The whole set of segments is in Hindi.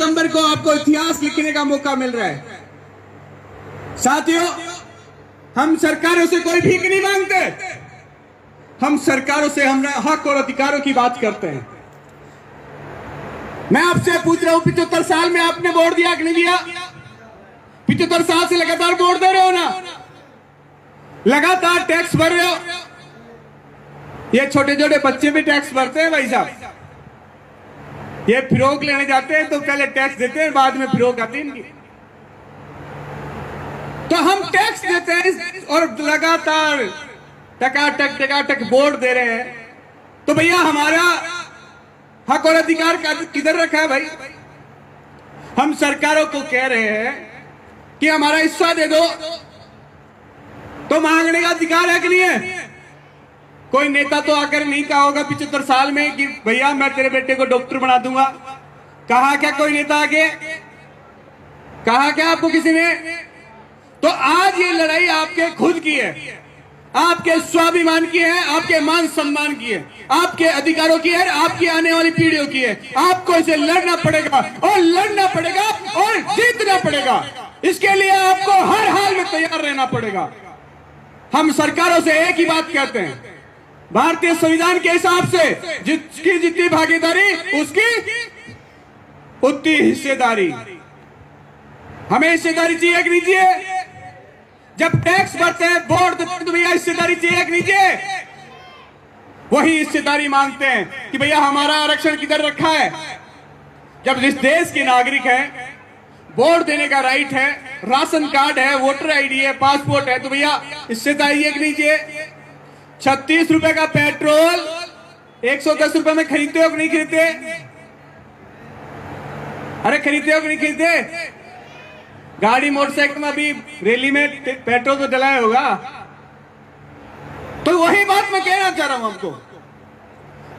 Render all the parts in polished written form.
सितंबर को आपको इतिहास लिखने का मौका मिल रहा है। साथियों, हम सरकारों से कोई भीख नहीं मांगते, हम सरकारों से हम हक और अधिकारों की बात करते हैं। मैं आपसे पूछ रहा हूं, 75 साल में आपने वोट दिया कि नहीं दिया? 75 साल से लगातार वोट दे रहे हो ना, लगातार टैक्स भर रहे हो। ये छोटे छोटे बच्चे भी टैक्स भरते हैं भाई साहब। ये फिरोक लेने जाते हैं तो पहले टैक्स देते हैं, बाद में फिरोक आती है इनकी। तो हम टैक्स देते हैं और लगातार टकाटक वोट दे रहे हैं। तो भैया हमारा हक और अधिकार किधर रखा है भाई? हम सरकारों को कह रहे हैं कि हमारा हिस्सा दे दो, तो मांगने का अधिकार है कि नहीं है? कोई नेता तो आकर नहीं कहा होगा 75 साल में कि भैया मैं तेरे बेटे को डॉक्टर बना दूंगा। कहा क्या कोई नेता आगे? कहा क्या आपको किसी ने? तो आज ये लड़ाई आपके खुद की है, आपके स्वाभिमान की है, आपके मान सम्मान की है, आपके अधिकारों की है, आपकी आने वाली पीढ़ियों की है। आपको इसे लड़ना पड़ेगा और लड़ना पड़ेगा और जीतना पड़ेगा। इसके लिए आपको हर हाल में तैयार रहना पड़ेगा। हम सरकारों से एक ही बात कहते हैं, भारतीय संविधान के हिसाब से जिसकी जितनी भागीदारी उसकी उतनी हिस्सेदारी। हमें हिस्सेदारी चाहिए कि नहीं चाहिए? जब टैक्स भरते हैं, वोट देते हैं, तो भैया हिस्सेदारी चाहिए कि नहीं चाहिए? वही हिस्सेदारी मांगते हैं कि भैया हमारा आरक्षण किधर रखा है। जब इस देश के नागरिक हैं, वोट देने का राइट है, राशन कार्ड है, वोटर आईडी है, पासपोर्ट है, तो भैया हिस्सेदारी है कि नहीं चाहिए? 36 रुपए का पेट्रोल 110 रुपए में खरीदते हो कि नहीं खरीदते? अरे खरीदते हो कि नहीं खरीदते? गाड़ी मोटरसाइकिल में अभी रैली में पेट्रोल तो डलाया होगा। तो वही बात मैं कहना चाह रहा हूं हमको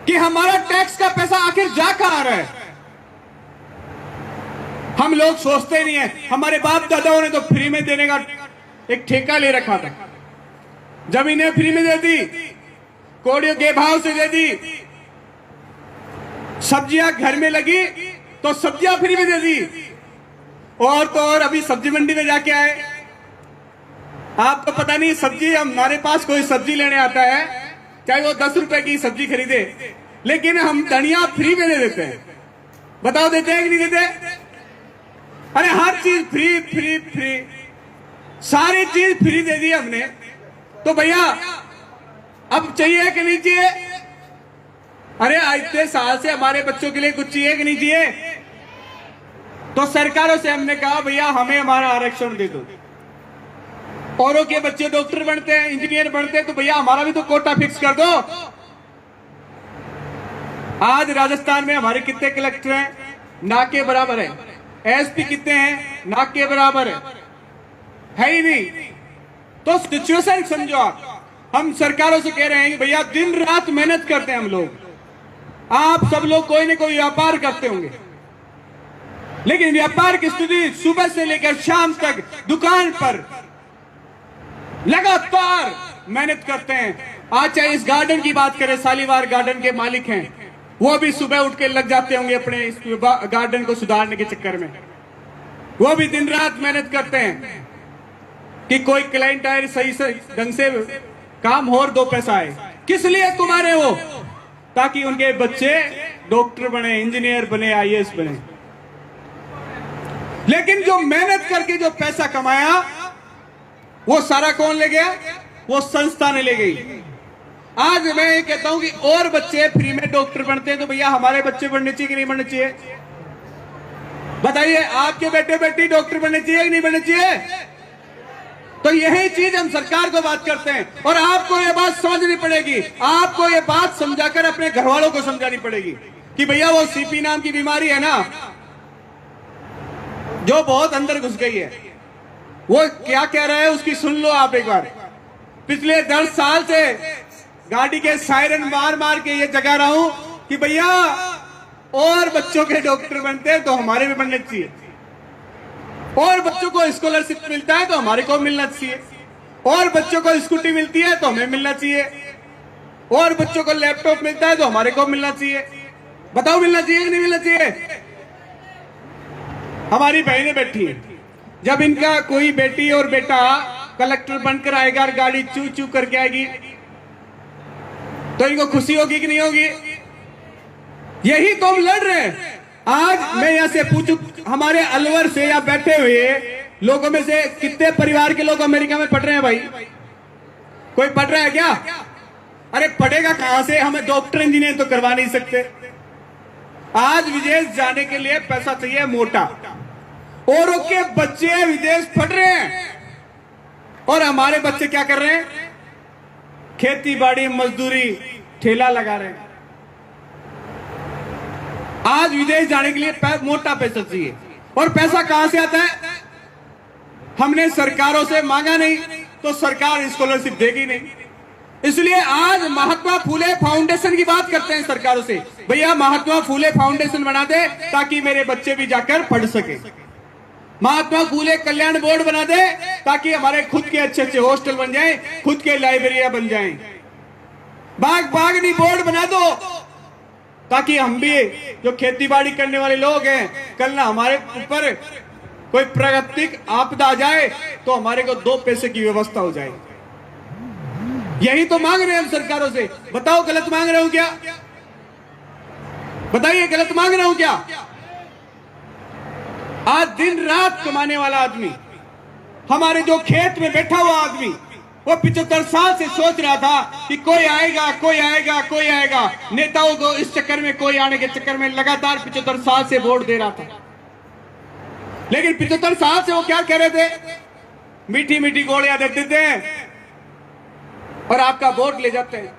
कि हमारा टैक्स का पैसा आखिर जा कहां रहा है? हम लोग सोचते ही नहीं है। हमारे बाप दादाओं ने तो फ्री में देने का एक ठेका ले रखा था, जमीनें फ्री में दे दी, कोड़ियों के भाव से दे दी, सब्जियां घर में लगी तो सब्जियां फ्री में दे दी। और तो और अभी सब्जी मंडी में जाके आए, आप तो पता नहीं सब्जी, हमारे पास कोई सब्जी लेने आता है, चाहे वो 10 रुपए की सब्जी खरीदे, लेकिन हम धनिया फ्री में दे देते हैं। बताओ देते हैं कि नहीं देते? अरे हर चीज फ्री फ्री फ्री, सारी चीज फ्री दे दी हमने। तो भैया अब चाहिए कि नहीं चाहिए? अरे इतने साल से हमारे बच्चों के लिए कुछ चाहिए कि नहीं चाहिए? तो सरकारों से हमने कहा भैया हमें हमारा आरक्षण दे दो। औरों के बच्चे डॉक्टर बनते हैं, इंजीनियर बनते हैं, तो भैया हमारा भी तो कोटा फिक्स कर दो। आज राजस्थान में हमारे कितने कलेक्टर हैं? ना के बराबर है। एसपी कितने हैं? ना के बराबर है ही नहीं। तो सिचुएशन समझो आप। हम सरकारों से कह रहे हैं कि भैया दिन रात मेहनत करते हैं हम लोग, आप सब लोग कोई ना कोई व्यापार करते होंगे, लेकिन व्यापार की स्थिति सुबह से लेकर शाम तक दुकान पर लगातार मेहनत करते हैं। आज चाहे इस गार्डन की बात करें, शालीवार गार्डन के मालिक हैं, वो भी सुबह उठ के लग जाते होंगे अपने इस गार्डन को सुधारने के चक्कर में। वो भी दिन रात मेहनत करते हैं कि कोई क्लाइंट आए, सही से ढंग से काम हो और 2 पैसा आए। किस लिए तुम्हारे वो? ताकि उनके बच्चे डॉक्टर बने, इंजीनियर बने, आईएएस बने। लेकिन जो मेहनत करके जो पैसा कमाया वो सारा कौन ले गया? वो संस्था ने ले गई। आज मैं ये कहता हूं कि और बच्चे फ्री में डॉक्टर बनते हैं, तो भैया हमारे बच्चे बनने चाहिए कि नहीं बनने चाहिए? बताइए, आपके बेटे बेटी डॉक्टर बनने चाहिए कि नहीं बनने चाहिए? तो यही चीज हम सरकार को बात करते हैं, और आपको ये बात समझनी पड़ेगी, आपको ये बात समझाकर अपने घर वालों को समझानी पड़ेगी कि भैया वो सीपी नाम की बीमारी है ना, जो बहुत अंदर घुस गई है, वो क्या कह रहा है उसकी सुन लो आप एक बार। पिछले 10 साल से गाड़ी के सायरन मार मार के ये जगा रहा हूं कि भैया और बच्चों के डॉक्टर बनते हैं तो हमारे भी बनने चाहिए, और बच्चों को स्कॉलरशिप मिलता है तो हमारे को मिलना चाहिए, और बच्चों को स्कूटी मिलती है तो हमें मिलना चाहिए, और बच्चों को लैपटॉप मिलता है तो हमारे को मिलना चाहिए। बताओ मिलना चाहिए कि नहीं मिलना चाहिए? हमारी बहनें बैठी हैं, जब इनका कोई बेटी और बेटा कलेक्टर बनकर आएगा और गाड़ी चू चू करके आएगी तो इनको खुशी होगी कि नहीं होगी? यही तो हम लड़ रहे हैं। आज मैं यहां से पूछूं, हमारे अलवर से या बैठे हुए लोगों में से कितने परिवार के लोग अमेरिका में पढ़ रहे हैं भाई? कोई पढ़ रहा है क्या? अरे पढ़ेगा कहां से? हमें डॉक्टर इंजीनियर तो करवा नहीं सकते। आज विदेश जाने के लिए पैसा चाहिए मोटा, औरों के बच्चे विदेश पढ़ रहे हैं और हमारे बच्चे क्या कर रहे हैं? खेती बाड़ी मजदूरी ठेला लगा रहे हैं। आज विदेश जाने के लिए मोटा पैसा चाहिए, और पैसा कहां से आता है? हमने सरकारों से मांगा नहीं तो सरकार स्कॉलरशिप देगी नहीं। इसलिए आज महात्मा फूले फाउंडेशन की बात करते हैं सरकारों से, भैया महात्मा फूले फाउंडेशन बना दे ताकि मेरे बच्चे भी जाकर पढ़ सके। महात्मा फूले कल्याण बोर्ड बना दे ताकि हमारे खुद के अच्छे अच्छे हॉस्टल बन जाएं, खुद के लाइब्रेरियां बन जाएं। बागबानी बोर्ड बना दो ताकि हम भी जो खेती बाड़ी करने वाले लोग हैं, कल ना हमारे ऊपर कोई प्राकृतिक आपदा आ जाए तो हमारे को 2 पैसे की व्यवस्था हो जाए। यही तो मांग रहे हैं हम सरकारों से। बताओ गलत मांग रहा हूं क्या? बताइए गलत मांग रहा हूं क्या? आज दिन रात कमाने वाला आदमी, हमारे जो खेत में बैठा हुआ आदमी, वो 75 साल से सोच रहा था कि कोई आएगा कोई आएगा कोई आएगा। नेताओं को इस चक्कर में, कोई आने के चक्कर में लगातार 75 साल से वोट दे रहा था। लेकिन 75 साल से वो क्या कह रहे थे? मीठी मीठी गोलियां देते थे और आपका वोट ले जाते हैं।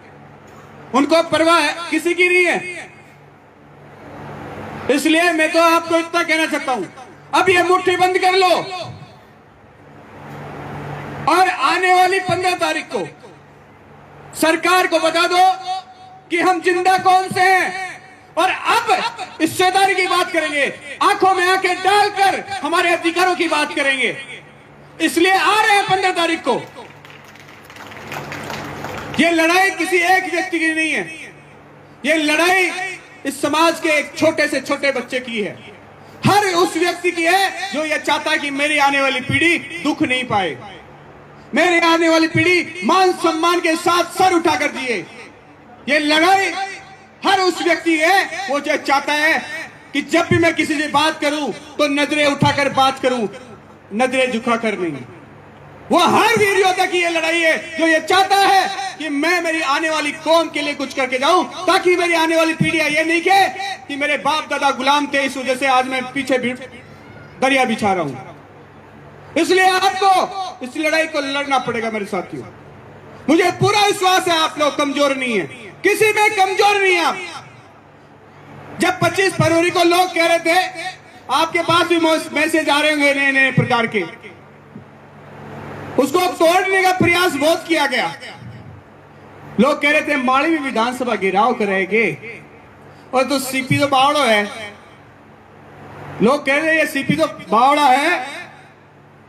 उनको परवाह किसी की नहीं है। इसलिए मैं तो आपको इतना कहना चाहता हूं, अब ये मुट्ठी बंद कर लो और आने वाली 15 तारीख को सरकार को बता दो कि हम जिंदा कौन से हैं, और अब हिस्सेदारी की बात करेंगे, आंखों में आंखें डालकर हमारे अधिकारों की बात करेंगे। इसलिए आ रहे हैं 15 तारीख को। ये लड़ाई किसी एक व्यक्ति की नहीं है, ये लड़ाई इस समाज के एक छोटे से छोटे बच्चे की है। हर उस व्यक्ति की है जो ये चाहता है कि मेरी आने वाली पीढ़ी दुख नहीं पाए, मेरी आने वाली पीढ़ी मान सम्मान के साथ सर उठाकर जिए। ये लड़ाई हर उस व्यक्ति है वो जो चाहता है कि जब भी मैं किसी से बात करूं तो नजरें उठाकर बात करूं, नजरें झुकाकर नहीं। वो हर वीर योद्धा की ये लड़ाई है जो ये चाहता है कि मैं मेरी आने वाली कौम के लिए कुछ करके जाऊं, ताकि मेरी आने वाली पीढ़ियां ये नहीं कहे कि मेरे बाप दादा गुलाम थे, इस वजह से आज मैं पीछे दरिया बिछा रहा हूं। इसलिए आपको इस लड़ाई को लड़ना पड़ेगा मेरे साथियों। मुझे पूरा विश्वास है आप लोग कमजोर नहीं है, किसी में कमजोर नहीं है आप। जब 25 फरवरी को लोग कह रहे थे, आपके पास भी मैसेज आ रहे होंगे नए नए प्रकार के, उसको तोड़ने का प्रयास बहुत किया गया। लोग कह रहे थे माड़ी में विधानसभा घेराव करेंगे, और तो सीपी तो बावड़ा है। लोग कह रहे हैं ये सीपी तो बावड़ा है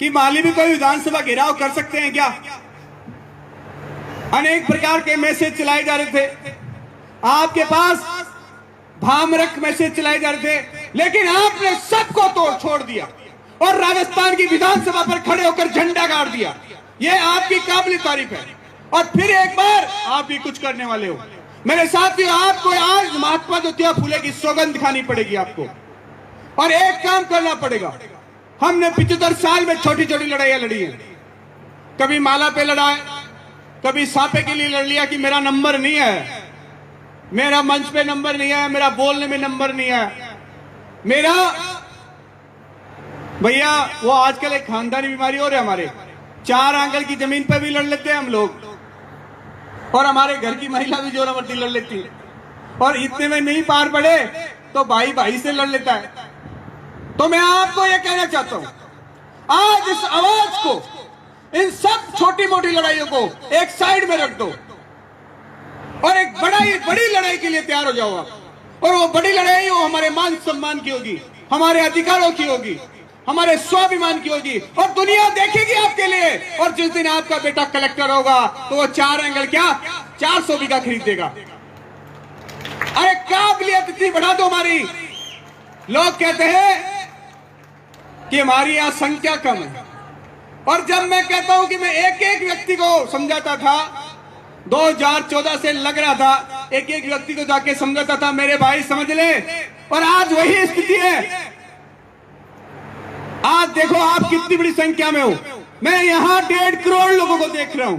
कि माली भी कोई विधानसभा घेराव कर सकते हैं क्या? अनेक प्रकार के मैसेज चलाए जा रहे थे, आपके पास भामरक मैसेज चलाए जा रहे थे, लेकिन आपने सबको तोड़ छोड़ दिया और राजस्थान की विधानसभा पर खड़े होकर झंडा गाड़ दिया। यह आपकी काबिल तारीफ है, और फिर एक बार आप भी कुछ करने वाले हो। मेरे साथियों, आपको आज महात्मा ज्योतिबा फूले की सौगंध खानी पड़ेगी आपको, और एक काम करना पड़ेगा। हमने 75 साल में छोटी छोटी लड़ाइयां लड़ी हैं। कभी माला पे लड़ा है, कभी सापे के लिए लड़ लिया कि मेरा नंबर नहीं है, मेरा मंच पे नंबर नहीं है, मेरा बोलने में नंबर नहीं है, मेरा भैया वो आजकल एक खानदानी बीमारी हो रही है हमारे, 4 आंगल की जमीन पर भी लड़ लेते हैं हम लोग, और हमारे घर की महिला भी जोरावर्ती लड़ लेती है, और इतने में नहीं पार पड़े तो भाई भाई से लड़ लेता है। तो मैं आपको यह कहना चाहता हूं, आज इस आवाज को, इन सब छोटी मोटी लड़ाइयों को एक साइड में रख दो और एक बड़ी लड़ाई के लिए तैयार हो जाओ आप। और वो बड़ी लड़ाई वो हमारे मान सम्मान की होगी, हमारे अधिकारों की होगी, हमारे स्वाभिमान की होगी, और दुनिया देखेगी आपके लिए। और जिस दिन आपका बेटा कलेक्टर होगा तो वो 4 एंगल क्या 400 बीघा खरीद देगा। अरे काबिलियत इतनी बढ़ा दो हमारी। लोग कहते हैं कि हमारी यहां संख्या कम है। और जब मैं कहता हूं कि मैं एक एक व्यक्ति को समझाता था, 2014 से लग रहा था, एक एक व्यक्ति को जाके समझाता था, मेरे भाई समझ ले, और आज वही स्थिति है। आज देखो आप कितनी बड़ी संख्या में हो। मैं यहां 1.5 करोड़ लोगों को देख रहा हूं,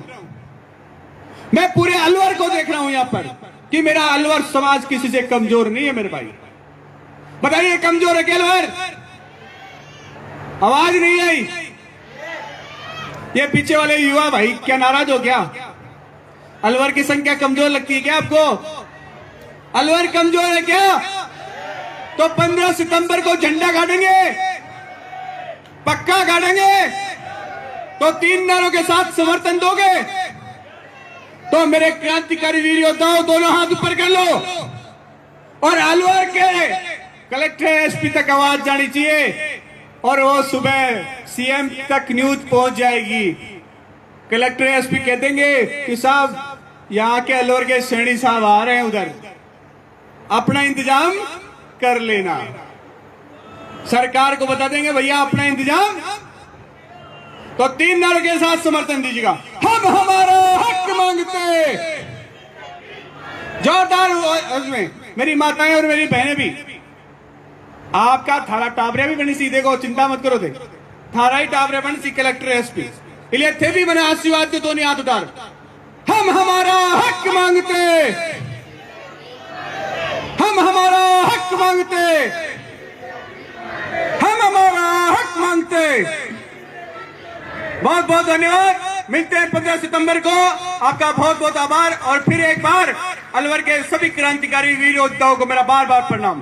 मैं पूरे अलवर को देख रहा हूं यहां पर, कि मेरा अलवर समाज किसी से कमजोर नहीं है। मेरे भाई बताइए, कमजोर है क्या अलवर? आवाज नहीं आई। ये पीछे वाले युवा भाई क्या नाराज हो गया? अलवर की संख्या कमजोर लगती है क्या आपको? अलवर कमजोर है क्या? तो 15 सितंबर को झंडा गाड़ेंगे, पक्का गाड़ेंगे। तो 3 नारों के साथ समर्थन दोगे? तो मेरे क्रांतिकारी वीर योद्धाओं, दोनों हाथ ऊपर कर लो। और अलवर के कलेक्टर एसपी तक आवाज जानी चाहिए, और वो सुबह सीएम तक न्यूज पहुंच जाएगी। कलेक्टर एसपी कह देंगे कि साहब यहां के अलवर के सैनी साहब आ रहे हैं, उधर अपना इंतजाम कर लेना। सरकार को बता देंगे भैया अपना इंतजाम। तो 3 नारों के साथ समर्थन दीजिएगा। हम हमारा हक मांगते, जोरदार उसमें मेरी माताएं और मेरी बहनें भी। आपका थारा टाबरे भी बनी सी, देखो चिंता मत करो, देख थारा ही टाबरे बनी सी कलेक्टर एसपी इले थे भी मैंने आशीर्वाद के तो नहीं हाथ उतार। हम हमारा हक मांगते, हम हमारा हक मांगते, हम हमारा हक मांगते। बहुत बहुत धन्यवाद। मिलते हैं 15 सितंबर को। आपका बहुत बहुत आभार। और फिर एक बार अलवर के सभी क्रांतिकारी वीर योद्धाओं को मेरा बार बार प्रणाम।